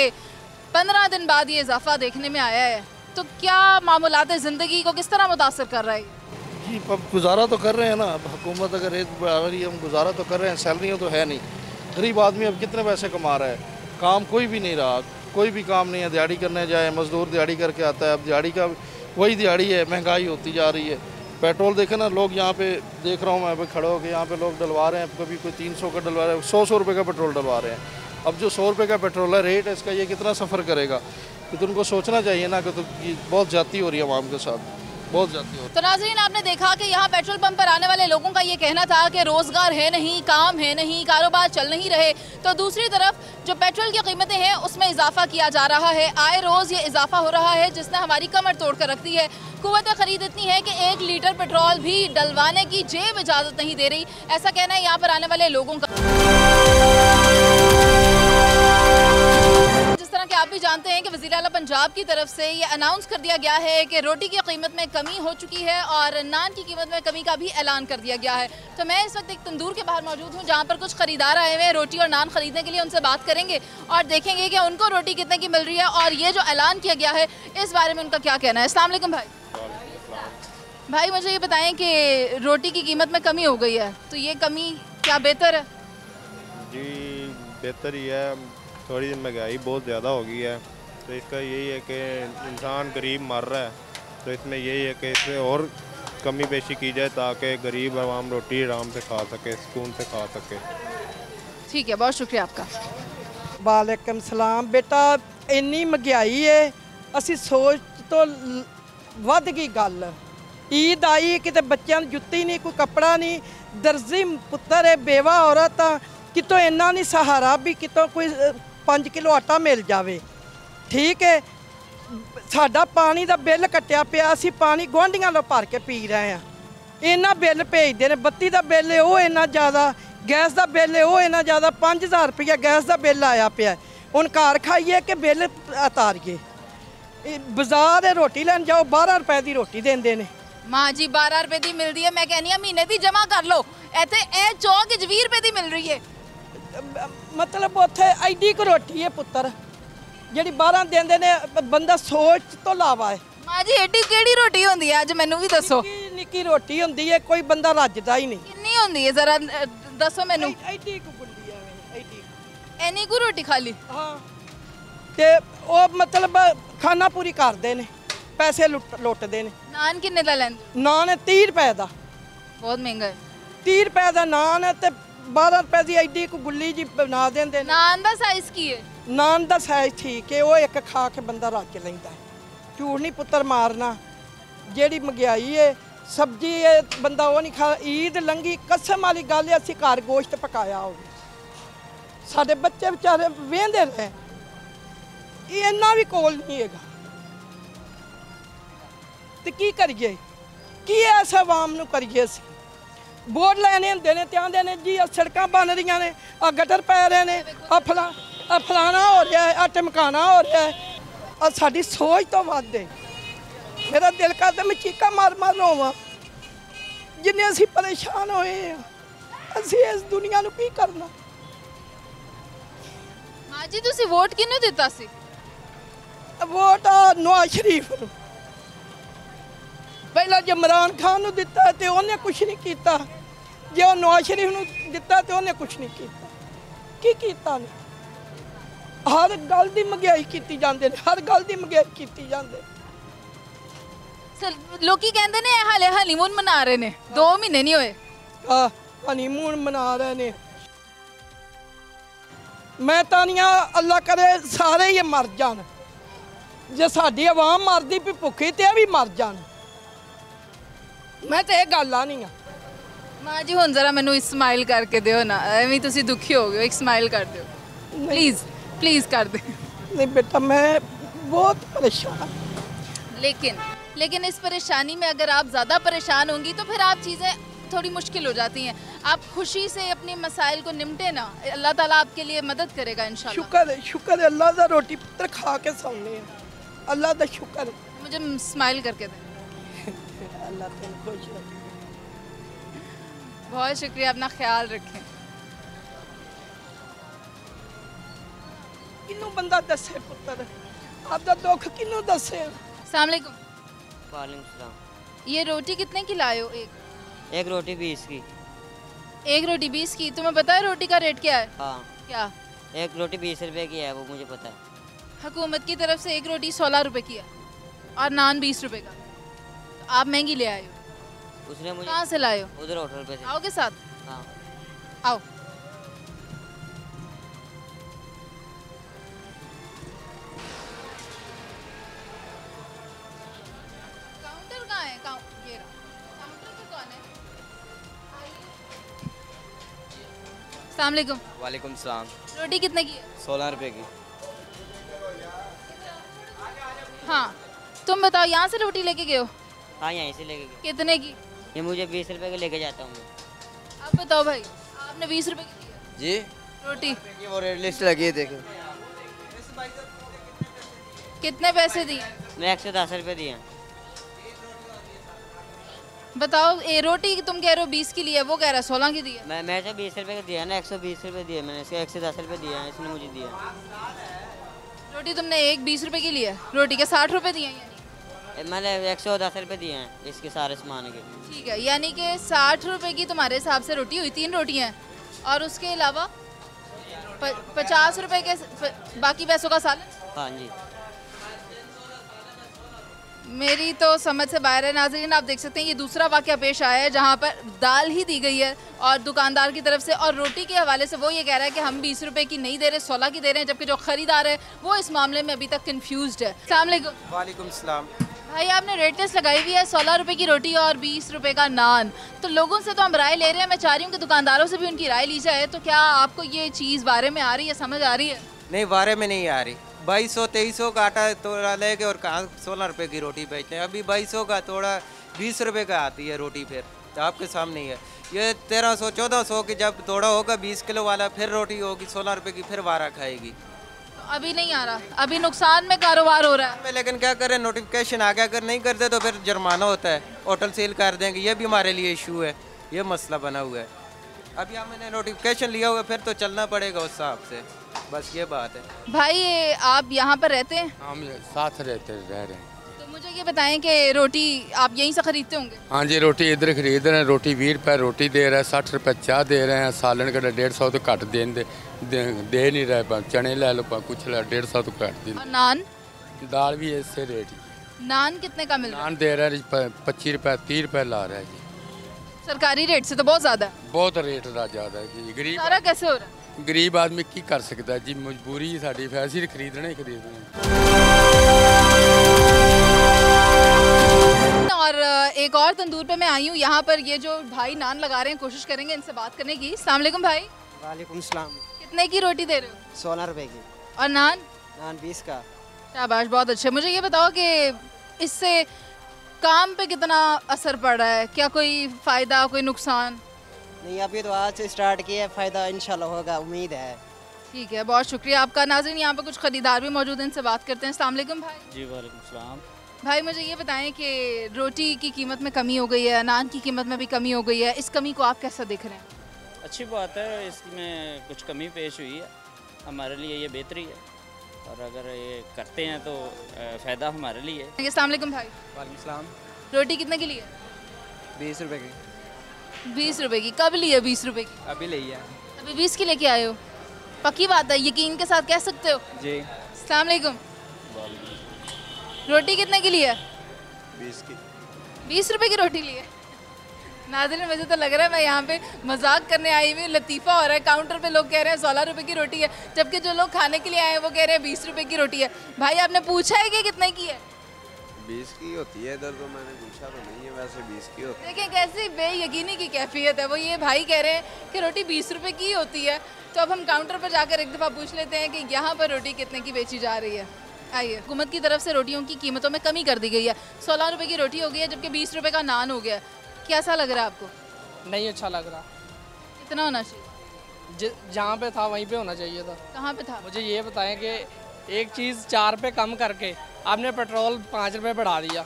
15 दिन बाद ये इजाफा देखने में आया है, तो क्या मामूलात ज़िंदगी को किस तरह मुतासर कर रहा है? जी अब गुजारा तो कर रहे हैं ना, अब हुकूमत अगर रेट बढ़ा रही है, हम गुजारा तो कर रहे हैं, सैलरियाँ तो है नहीं। गरीब आदमी अब कितने पैसे कमा रहा है, काम कोई भी नहीं रहा, कोई भी काम नहीं है। दिहाड़ी करने जाए, मज़दूर दिहाड़ी करके आता है, अब दिहाड़ी का वही दिहाड़ी है, महंगाई होती जा रही है। पेट्रोल देखे ना, लोग यहाँ पे देख रहा हूँ मैं अभी खड़े होकर, यहाँ पे लोग डलवा रहे हैं, कभी कोई 300 का डलवा रहे हैं, 100 रुपये का पेट्रोल डलवा रहे हैं। अब जो 100 रुपये का पेट्रोल है रेट है इसका, ये कितना सफ़र करेगा, कि तुमको सोचना चाहिए ना कि तो बहुत ज़्यादती हो रही है आवाम के साथ। बहुत ज़्यादा होती तो नाज़रीन, आपने देखा कि यहाँ पेट्रोल पंप पर आने वाले लोगों का ये कहना था कि रोज़गार है नहीं, काम है नहीं, कारोबार चल नहीं रहे। तो दूसरी तरफ जो पेट्रोल की कीमतें हैं उसमें इजाफा किया जा रहा है, आए रोज़ ये इजाफा हो रहा है जिसने हमारी कमर तोड़ कर रख दी है। कुव्वत खरीद इतनी है कि 1 लीटर पेट्रोल भी डलवाने की जेब इजाज़त नहीं दे रही, ऐसा कहना है यहाँ पर आने वाले लोगों का। जिस तरह के आप भी जानते हैं कि वज़ीर आला पंजाब की तरफ से ये अनाउंस कर दिया गया है कि रोटी की कीमत में कमी हो चुकी है और नान की कीमत में कमी का भी ऐलान कर दिया गया है। तो मैं इस वक्त एक तंदूर के बाहर मौजूद हूँ जहाँ पर कुछ ख़रीदार आए हुए हैं रोटी और नान ख़रीदने के लिए। उनसे बात करेंगे और देखेंगे कि उनको रोटी कितने की मिल रही है और ये जो ऐलान किया गया है इस बारे में उनका क्या कहना है। अस्सलाम वालेकुम भाई, मुझे ये बताएँ कि रोटी की कीमत में कमी हो गई है, तो ये कमी क्या बेहतर है? जी बेहतर ही है, थोड़ी महंगाई बहुत ज़्यादा हो गई है, तो इसका यही है कि इंसान गरीब मर रहा है, तो इसमें यही है कि इसमें और कमी पेशी की जाए ताकि गरीब आवाम रोटी आराम से खा सके, सुकून से खा सके। ठीक है, बहुत शुक्रिया आपका। वालेकुम सलाम। बेटा इन्नी महंगाई है, असी सोच तो वध गई गल। ईद आई किते बच्चों की जुत्ती नहीं, कोई कपड़ा नहीं, दर्जी पुत्तर है, बेवा औरत आ, कितों इन्ना नहीं सहारा भी कितों कोई 5 किलो आटा मिल जाए। ठीक है, साडा पानी का बिल कट्टिया पिया, असी पानी गुआढ़ियां लो भर के पी रहे हैं, इन्ना बिल भेजते हैं। बत्ती का बिल है वो इन्ना ज़्यादा, गैस का बिल है वो इन्ना ज़्यादा, 5000 रुपया गैस का बिल आया पिया। हुण घर खाइए कि बिल उतारिए। बाजार रोटी लैन जाओ 12 रुपए की रोटी देंदे ने। माँ जी 12 रुपए की मिलती है, मैं कहनी महीने की जमा कर लो, इतने ए चौक 20 रुपए की मिल रही है। मतलब उत्थे एडी को रोटी है पुत्र जी 12 देंदे ने, बंदा सोच तो लावा है। माँ जी एडी केड़ी रोटी होंदी है, अज मैनू भी दसो। निक्की रोटी होंदी है, कोई बंदा रजदा ही नहीं। कितनी होंदी है जरा दसो मैनू। एडी को गुंडी है, एडी एनी को रोटी खाली। हाँ, ते ओ मतलब खाना पूरी करदे ने, पैसे लुटदे ने। नान किन्ने दा लैंदे? नान है 30 रुपए का, बहुत महंगा है। 30 रुपए का नान है ते 12 रुपए की एडी को गुल्ली जी बना देंदे ने। नान दा साइज की है? नान दा साइज ठीक है, वो एक खा के बंदा रज लैंदा है। झूठ नहीं पुत्र मारना, जेड़ी महंगाई है, सब्जी है बंदा वो नहीं खा। ईद लंघी, कसम वाली गल है, असीं घर गोश्त पकाया हो, साडे बच्चे बेचारे वेंदे रहे, इन्ना भी कोल नहीं है। तो की करिए, की ऐसा आवाम नूं करिए? असीं बोर्ड लैने होंदे ने ते आंदे ने जी सड़कां बन रही ने, आ गटर पै रहे ने, फलाना हो रहा है, आ टमकाना हो रहा है। और साडी सोच तो वध है। मेरा दिल करदा मैं चीका मार मार रोवां, जिन्ने असीं परेशान होए हैं, असीं इस दुनिया नूं की करना। माँ जी तुसीं वोट किहनूं दित्ता सी? वोट नवाज शरीफ नूं। पहला जो इमरान खान नूं दिता तो उन्हें कुछ नहीं किया, जो नवाज शरीफ नूं दिता तो उन्हें कुछ नहीं किया। की कीता नहीं? हर गल की महंगाई की जाते, हर गल की महंगाई की जाते। लोकी कहंदे ने हाले हनीमून मना रहे ने, 2 महीने नहीं होए। हनीमून मना रहे ने। मैं तानिया अल्लाह करे सारे ही मर जान, जे साडी आवाम मरदी भी भुखी तो भी मर जान। मैं तो यह गल नहीं हाँ। माँ जी हुण जरा मैनू स्माइल करके दिओ ना, एवें तुसीं दुखी हो गए, एक स्माइल कर दिओ प्लीज़, प्लीज़ कर दे। नहीं बेटा मैं बहुत परेशान। लेकिन इस परेशानी में अगर आप ज़्यादा परेशान होंगी तो फिर आप चीज़ें थोड़ी मुश्किल हो जाती हैं। आप खुशी से अपने मसाइल को निपटे ना, अल्लाह ताला आपके लिए मदद करेगा इंशाल्लाह। शुक्र है अल्लाह का, रोटी पुत्र खा के सोने हैं, अल्लाह का शुक्र। मुझे स्माइल करके दें। अल्लाह तेन खुश रखे। बहुत शुक्रिया, अपना ख्याल रखें। किनू बंदा दसे पुत्र, आपका दुख किनू दसे? अस्सलाम वालेकुम। वालेकुम सलाम। ये रोटी कितने की लाए हो? एक रोटी 20 की। एक रोटी 20 की? तुम्हें पता है रोटी का रेट क्या है? हाँ। क्या? एक रोटी 20 रुपए की है, वो मुझे पता है। हुकूमत की तरफ से एक रोटी 16 रुपए की है और नान 20 रुपए का। तो आप महंगी ले आए हो। उसने मुझे कहाँ से लाए हो? उधर होटल पे से। आओगे साथ? हाँ आओ। अस्सलाम वालेकुम। वालेकुम सलाम। रोटी कितने की है? 16 रुपए की। हाँ, तुम बताओ, यहाँ से रोटी लेके गए हो? हाँ, यहीं से लेके गए। कितने की? ये मुझे 20 रुपए के लेके जाता हूँ। अब बताओ भाई, आपने 20 रुपए की दी है जी रोटी? वो रेड लिस्ट लगी है, देखो। कितने पैसे दिए? मैं 110 रुपए दिए। बताओ, ये रोटी तुम कह रहे हो 20 की ली है, वो कह रहा है 16 की दी है। मैं तो 20 रुपए का दिया ना, 120 रुपए दिए मैंने, इसके 110 रुपए दिए हैं, इसने मुझे दिया। रोटी तुमने एक 20 रुपए की ली है, रोटी के 60 रुपए दिए हैं यानी? मैंने 110 रुपए दिए हैं इसके सारे सामान के। ठीक है, यानी कि 60 रुपए की तुम्हारे हिसाब से रोटी हुई, 3 रोटियाँ हैं, और उसके अलावा 50 रुपए के बाकी पैसों का सालन। हाँ जी। मेरी तो समझ से बाहर है। नाज़रीन, आप देख सकते हैं ये दूसरा वाक़या पेश आया है जहाँ पर दाल ही दी गई है और दुकानदार की तरफ से, और रोटी के हवाले से वो ये कह रहा है कि हम 20 रुपए की नहीं दे रहे, 16 की दे रहे हैं, जबकि जो ख़रीदार है वो इस मामले में अभी तक कन्फ्यूज्ड है। अस्सलाम वालेकुम। वालेकुम सलाम। भाई, आपने रेट लिस्ट लगाई हुई है 16 रुपए की रोटी और 20 रुपए का नान, तो लोगों से तो हम राय ले रहे हैं, मैं चाह रही हूँ कि दुकानदारों से भी उनकी राय ली जाए। तो क्या आपको ये चीज़ बारे में आ रही है, समझ आ रही है? नहीं, बारे में नहीं आ रही। 2200-2300 का आटा तोड़ा लेके और कहाँ 16 रुपए की रोटी बेचते हैं। अभी 2200 का तोड़ा 20 रुपए का आती है रोटी, फिर तो आपके सामने ही है। ये 1300-1400 की जब तोड़ा होगा 20 किलो वाला, फिर रोटी होगी 16 रुपए की, फिर वारा खाएगी। तो अभी नहीं आ रहा, अभी नुकसान में कारोबार हो रहा है। लेकिन क्या करें, नोटिफिकेशन आ गया, अगर नहीं करते तो फिर जुर्माना होता है, होटल सील कर देंगे। ये भी हमारे लिए इशू है, ये मसला बना हुआ है। अभी हमने नोटिफिकेशन लिया हुआ है, फिर तो चलना पड़ेगा उस हिसाब से, बस ये बात है। भाई, आप यहाँ पर रहते हैं? हम साथ रह रहे हैं। तो मुझे ये बताएं कि रोटी आप यहीं से खरीदते होंगे? हाँ जी, रोटी इधर खरीद रहे हैं। रोटी 20 रुपये रोटी दे रहा है, 60 रुपये चाह दे रहे हैं, सालन का 150 तो घट दे नहीं रहे। चने ले लो, कुछ ले, 150 तो घट दे। नान? दाल भी इससे रेट ही। नान कितने का मिल रहा है? नान दे रहे हैं 25 रुपये, 30 रुपये ला रहा है जी। सरकारी रेट से तो बहुत ज़्यादा है। बहुत रेट ज़्यादा है जी। गरीब सारा कैसे हो रहा है? गरीब आदमी की कर सकता है जी, मजबूरी है साड़ी, फैसी खरीदने ही खरीदने। और एक और तंदूर पे मैं आई हूँ, यहाँ पर ये जो भाई नान लगा रहे हैं, कोशिश करेंगे इनसे बात करने की। अस्सलाम वालेकुम भाई। वालेकुम सलाम। कितने की रोटी दे रहे हो? 16 रुपए की। और नान? नान 20 का। शाबाश, बहुत अच्छे। मुझे ये बताओ कि इससे काम पे कितना असर पड़ रहा है, क्या कोई फ़ायदा, कोई नुकसान? नहीं, अभी तो आज से स्टार्ट किया है, फ़ायदा इंशाल्लाह होगा, उम्मीद है। ठीक है, बहुत शुक्रिया आपका। नाज़रीन, यहाँ पर कुछ ख़रीदार भी मौजूद हैं, इनसे बात करते हैं। अस्सलाम वालेकुम भाई। जी वालेकुम सलाम। भाई, मुझे ये बताएं कि रोटी की कीमत में कमी हो गई है, नान की कीमत में भी कमी हो गई है, इस कमी को आप कैसा देख रहे हैं? अच्छी बात है, इसमें कुछ कमी पेश हुई है, हमारे लिए ये बेहतरी है, और अगर ये करते हैं तो फ़ायदा हमारे लिए है। अस्सलाम वालेकुम भाई। वालेकुम सलाम। रोटी कितने की ली है? 20 रुपए की। 20 रुपए की? कब ली है 20 रुपए की? अभी ली है। अभी 20 की लेके आए हो? पक्की बात है, यकीन के साथ कह सकते हो? जी। अस्सलाम वालेकुम। रोटी कितने की ली है? 20 की। 20 रुपए की रोटी ली है? नाज़रीन, मुझे तो लग रहा है मैं यहाँ पे मजाक करने आई हुई, लतीफ़ा हो रहा है। काउंटर पे लोग कह रहे हैं 16 रुपए की रोटी है, जबकि जो लोग खाने के लिए आए हैं वो कह रहे हैं 20 रुपए की रोटी है। भाई, आपने पूछा है कि कितने की है? 20 की होती है इधर, तो मैंने पूछा तो नहीं है, वैसे 20 की होती है। देखिए कैसी बेयकीनी की कैफियत है। वो ये भाई कह रहे हैं कि रोटी 20 रुपए की होती है, तो अब हम काउंटर पर जाकर एक दफ़ा पूछ लेते हैं कि यहाँ पर रोटी कितने की बेची जा रही है। आइए, हुकूमत की तरफ से रोटियों की कीमतों में कमी कर दी गई है, 16 रुपए की रोटी हो गई है, जबकि 20 रुपए का नान हो गया। कैसा लग रहा है आपको? नहीं अच्छा लग रहा। कितना होना चाहिए? जहाँ पे था वहीं पे होना चाहिए था। कहाँ पे था? मुझे ये बताएं कि एक चीज़ 4 रुपये कम करके आपने पेट्रोल 5 रुपये बढ़ा दिया,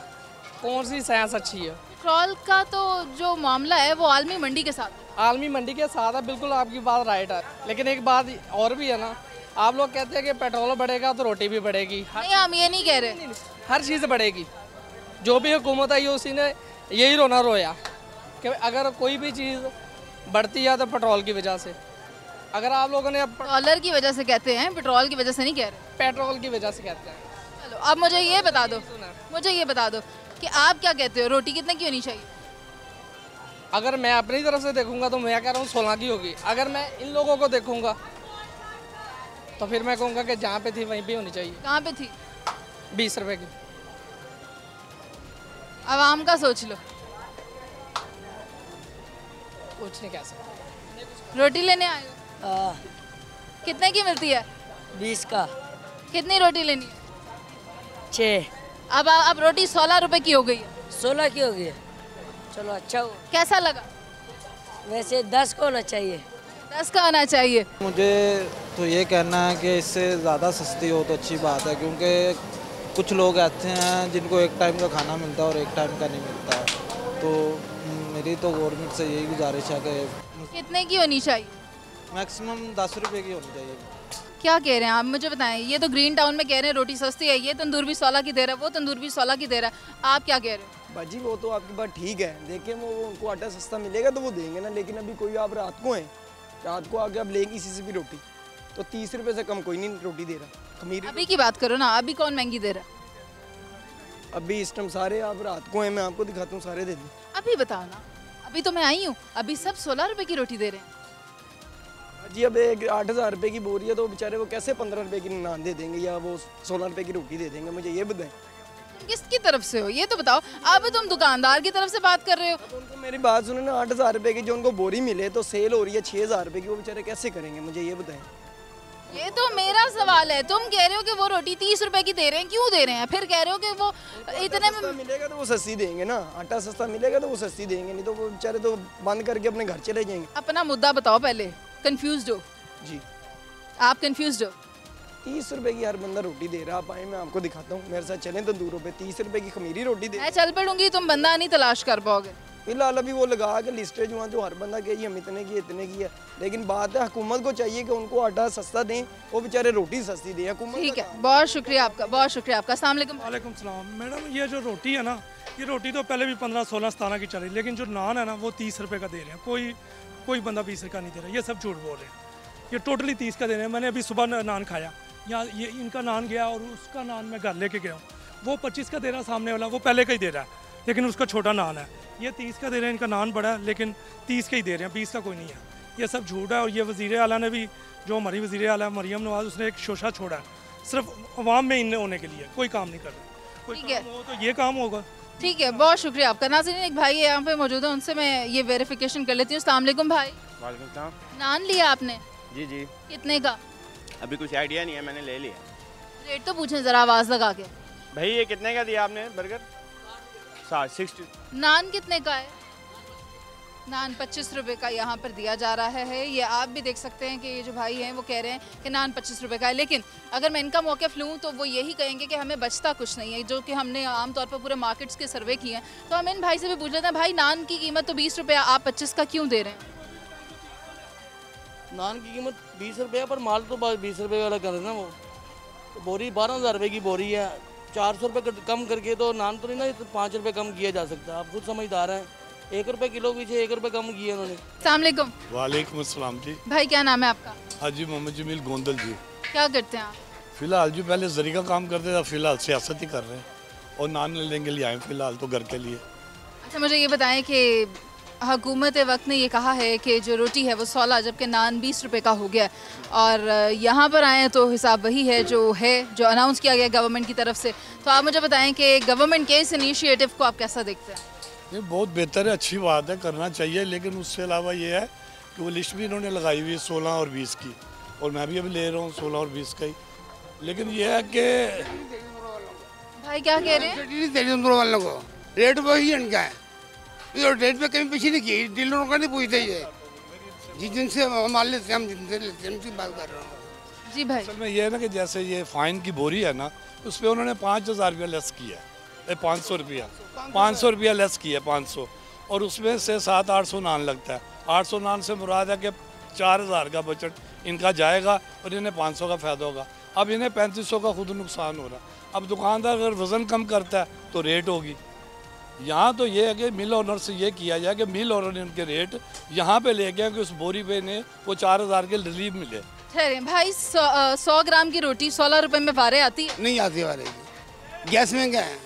कौन सी साइंस अच्छी है? पेट्रोल का तो जो मामला है वो आलमी मंडी के साथ। आलमी मंडी के साथ है, बिल्कुल आपकी बात राइट है, लेकिन एक बात और भी है ना, आप लोग कहते हैं कि पेट्रोल बढ़ेगा तो रोटी भी बढ़ेगी। नहीं, हम ये नहीं कह रहे। हर चीज़ बढ़ेगी। जो भी हुकूमत आई उसी ने यही रोना रोया कि अगर कोई भी चीज़ बढ़ती है तो पेट्रोल की वजह से। अगर आप लोगों ने डॉलर की वजह से कहते हैं, पेट्रोल की वजह से नहीं कह रहे। पेट्रोल की वजह से कहते हैं। चलो, अब मुझे ये बता दो कि आप क्या कहते हो, रोटी कितने की होनी चाहिए? अगर मैं अपनी तरफ से देखूंगा तो मैं कह रहा हूँ 16 की होगी। अगर मैं इन लोगों को देखूंगा तो फिर मैं कहूँगा कि जहाँ पे थी वहीं पे होनी चाहिए। कहाँ पे थी? 20 रुपए की। आवाम का सोच लो। कुछ नहीं कह सकते। रोटी लेने आए हो? कितने की मिलती है? 20 का। कितनी रोटी लेनी है? 6। अब रोटी 16 रुपए की हो गई है। 16 की हो गई है, चलो अच्छा हो। कैसा लगा? वैसे 10 का होना चाहिए। 10 का आना चाहिए। मुझे तो ये कहना है कि इससे ज़्यादा सस्ती हो तो अच्छी बात है, क्योंकि कुछ लोग ऐसे हैं जिनको एक टाइम का खाना मिलता है और एक टाइम का नहीं मिलता। तो मेरी तो गवर्नमेंट से यही गुजारिश है कि कितने की होनी चाहिए? मैक्सिमम 10 रुपये की होनी चाहिए। क्या कह रहे हैं आप, मुझे बताएं। ये तो ग्रीन टाउन में कह रहे हैं रोटी सस्ती है, ये तंदूर भी 16 की दे रहा है, वो तंदूर भी 16 की दे रहा है, आप क्या कह रहे हो? बाजी वो तो आपकी बात ठीक है, देखिए वो उनको आटा सस्ता मिलेगा तो वो देंगे ना, लेकिन अभी कोई आप रात को हैं, रात को आके आप लेंगे किसी से भी रोटी तो 30 रुपये से कम कोई नहीं रोटी दे रहा। खमीर अभी की बात करो ना, अभी कौन महंगी दे रहा है? अभी इस टाइम सारे आप रात को हैं, मैं आपको दिखाता हूँ, सारे दे दें। अभी बताओ ना, अभी तो मैं आई हूँ, अभी सब 16 रुपए की रोटी दे रहे हैं जी। अब एक 8,000 रुपये की बोरी है तो बेचारे वो कैसे 15 रुपये की नान दे देंगे या वो 16 रुपये की रोटी दे देंगे, मुझे ये बताएं। तुम किसकी तरफ से हो ये तो बताओ। अभी तुम दुकानदार की तरफ से बात कर रहे हो। उनको मेरी बात सुनो ना, 8,000 रुपये की जो उनको बोरी मिले तो सेल हो रही है 6,000 रुपये की, वो बेचारे कैसे करेंगे, मुझे ये बताएं। ये तो मेरा सवाल है, तुम कह रहे हो कि वो रोटी 30 रुपए की दे रहे हैं, क्यों दे रहे हैं? फिर कह रहे हो कि वो इतने में मिलेगा तो वो सस्ती देंगे ना, आटा सस्ता मिलेगा तो वो सस्ती देंगे, नहीं तो वो बेचारे तो बंद करके अपने घर चले जाएंगे। अपना मुद्दा बताओ पहले, कंफ्यूज्ड हो जी? आप कंफ्यूज्ड हो? 30 रुपए की हर बंदा रोटी दे रहा है, आप आए मैं आपको दिखाता हूँ, मेरे साथ चलें तंदूरों पे 30 रुपए की खमीरी रोटी दे। मैं चल पड़ूंगी, तुम बंदा नहीं तलाश कर पाओगे। फिलहाल अभी वो लगा के लिस्टें जो हैं, जो हर बंदा कहे हम इतने की है, लेकिन बात है हुकूमत को चाहिए कि उनको आटा सस्ता दें, वो बेचारे रोटी सस्ती दें। हुकूमत ठीक है, बहुत शुक्रिया आपका, बहुत शुक्रिया आपका। अस्सलाम वालेकुम। वालेकुम सलाम। मैडम ये जो रोटी है ना, ये रोटी तो पहले भी 15, 16, 17 की चल रही, लेकिन जो नान है ना वो 30 रुपये का दे रहे हैं। कोई बंदा 20 का नहीं दे रहा, ये सब झूठ बोल रहे हैं। ये टोटली 30 का दे रहे हैं। मैंने अभी सुबह नान खाया, यहाँ ये इनका नान गया और उसका नान मैं घर लेके गया हूँ, वो 25 का दे रहा, सामने वाला वो पहले का ही दे रहा है, लेकिन उसका छोटा नान है। ये 30 का दे रहे हैं, इनका नान बड़ा है, लेकिन 30 का ही दे रहे हैं, 20 का कोई नहीं है। ये सब झूठ है। और ये वज़ीर आला ने भी, जो हमारी वज़ीर आला है मरियम नवाज़, उसने एक शोशा छोड़ा है सिर्फ अवाम में इन होने के लिए, कोई काम नहीं कर रहा। कोई काम हो तो ये काम होगा। ठीक है, बहुत शुक्रिया आपका। नाज़रीन, एक भाई यहाँ पे मौजूद है, उनसे मैं ये वेरिफिकेशन कर लेती हूँ। अस्सलाम वालेकुम भाई। वालेकुम सलाम। नान लिया आपने? जी जी। कितने का? अभी कुछ आइडिया नहीं है, मैंने ले लिया। रेट तो पूछें ज़रा आवाज़ लगा के। भाई ये कितने का दिया आपने बर्गर? 60। नान कितने का है? नान 25 रुपये का यहाँ पर दिया जा रहा है। ये आप भी देख सकते हैं कि ये जो भाई हैं वो कह रहे हैं कि नान 25 रुपये का है, लेकिन अगर मैं इनका मौक़िफ़ लूँ तो वो यही कहेंगे कि हमें बचता कुछ नहीं है, जो कि हमने आमतौर पर पूरे मार्केट्स के सर्वे किए हैं। तो हम इन भाई से भी पूछ लेते हैं, भाई नान की कीमत तो 20 रुपये, आप 25 का क्यों दे रहे हैं? नान की कीमत 20 रुपये, पर माल तो 20 रुपये वाला कर रहे ना। वो तो बोरी 12,000 रुपये की बोरी है, 400 रुपये कम करके तो नान तो नहीं ना 5 रुपये कम किया जा सकता। आप खुद समझदार हैं, 1 रुपये किलो पीछे 1 रुपये कम किए उन्होंने। अस्सलाम वालेकुम। वालेकुम अस्सलाम जी। भाई क्या नाम है आपका? हाजी मोहम्मद जमील गोंदल जी। क्या करते हैं आप? फिलहाल जी पहले जरी का काम करते थे, फिलहाल सियासत ही कर रहे हैं और नान लेने लिए आए फिलहाल तो घर के लिए। अच्छा, मुझे ये बताएं कि हुकूमत वक्त ने ये कहा है कि जो रोटी है वो 16, जबकि नान 20 रुपये का हो गया, और यहाँ पर आए तो हिसाब वही है जो अनाउंस किया गया गवर्नमेंट की तरफ से। तो आप मुझे बताएं कि गवर्नमेंट के इस इनिशिएटिव को आप कैसा देखते हैं? ये बहुत बेहतर है, अच्छी बात है, करना चाहिए, लेकिन उससे अलावा ये है कि वो लिस्ट भी इन्होंने लगाई हुई है 16 और 20 की, और मैं भी अभी ले रहा हूँ 16 और 20 का ही। लेकिन ये है कि भाई क्या कह रहे हैं? रेट वही इनका है, रेट पे कहीं पीछे नहीं की, डीलरों का नहीं पूछते ये जिनसे माल लेते हम जिनसे लेते हैं उनकी बात कर रहा हूँ। जी भाई, असल में ये है ना कि जैसे ये फाइन की बोरी है ना, उस पर उन्होंने 5,000 रुपया लेस किया है, 500 रुपया 500 रुपया लेस किया है 500, और उसमें से 700-800 नान लगता है। 800 नान से मुराद है कि 4,000 का बजट इनका जाएगा और इन्हें 500 का फ़ायदा होगा। अब इन्हें 3500 का खुद नुकसान हो रहा है। अब दुकानदार अगर वज़न कम करता है तो रेट होगी। यहाँ तो ये है कि मिल ओनर से ये किया जाए कि मिल ओनर ने उनके रेट यहाँ पे ले गए कि उस बोरी पे ने वो 4,000 के रिलीफ मिले। ठहरे भाई, 100 ग्राम की रोटी 16 रुपये में वारे आती है? नहीं आती वारे की, गैस महंगा है,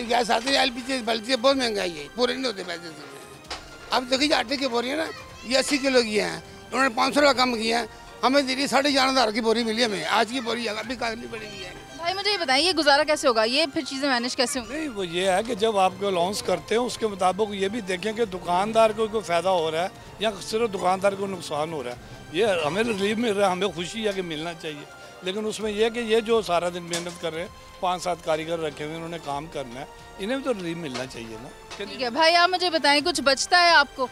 गैस आती है, LPG बल्कि है, बहुत महंगा है, पूरे नहीं होते पैसे से। अब देखिए आटे की बोरी है ना, ये 80 किलो की है, उन्होंने 500 रुपये कम किया है, हमें दीदी 4,500 की बोरी मिली हमें। आज की बोरी अभी काटनी पड़ेगी है। भाई मुझे ये बताइए, ये गुजारा कैसे होगा, ये फिर चीज़ें मैनेज कैसे होंगी? नहीं, वो ये है कि जब आपको अलाउंस करते हैं उसके मुताबिक ये भी देखें कि दुकानदार को कोई फ़ायदा हो रहा है या सिर्फ दुकानदार को नुकसान हो रहा है। ये हमें रिलीफ मिल रहा है, हमें खुशी है कि मिलना चाहिए, लेकिन उसमें यह कि ये जो सारा दिन मेहनत कर रहे हैं, 5-7 कारीगर रखे हुए, उन्होंने काम करना है, इन्हें भी तो रिलीफ मिलना चाहिए ना। ठीक है भाई, आप मुझे बताएं कुछ बचता है आपको?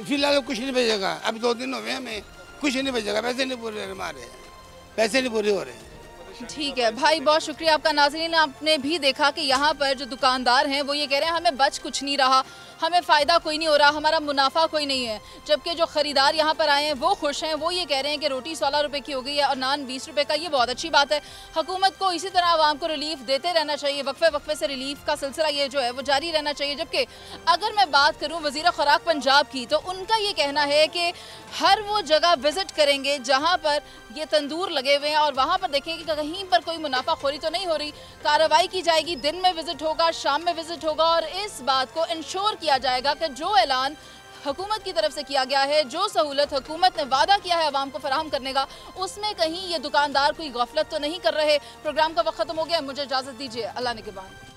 फिलहाल कुछ नहीं बचेगा, अभी 2 दिन हो गए हमें, कुछ नहीं बचेगा, पैसे नहीं पूरे हमारे, पैसे नहीं पूरे हो रहे हैं। ठीक है भाई, बहुत शुक्रिया आपका। नाज़रीन, आपने भी देखा कि यहाँ पर जो दुकानदार हैं वो ये कह रहे हैं हमें बच कुछ नहीं रहा, हमें फ़ायदा कोई नहीं हो रहा, हमारा मुनाफा कोई नहीं है। जबकि जो ख़रीदार यहाँ पर आए हैं वो खुश हैं, वो ये कह रहे हैं कि रोटी 16 रुपए की हो गई है और नान 20 रुपए का। ये बहुत अच्छी बात है। हुकूमत को इसी तरह आवाम को रिलीफ देते रहना चाहिए, वक्फे वक्फे से रिलीफ का सिलसिला ये जो है वो जारी रहना चाहिए। जबकि अगर मैं बात करूँ वज़ीर खुराक पंजाब की, तो उनका ये कहना है कि हर वो जगह विज़िट करेंगे जहाँ पर ये तंदूर लगे हुए हैं और वहाँ पर देखेंगे कि कहीं पर कोई मुनाफाखोरी तो नहीं हो रही। कार्रवाई की जाएगी, दिन में विज़िट होगा, शाम में विज़िट होगा और इस बात को इंश्योर किया जाएगा कि जो ऐलान हुकूमत की तरफ से किया गया है, जो सहूलत हुकूमत ने वादा किया है आवाम को फराहम करने का, उसमें कहीं ये दुकानदार कोई गफलत तो नहीं कर रहे। प्रोग्राम का वक्त ख़त्म हो गया, मुझे इजाज़त दीजिए, अल्लाह ने के बाद।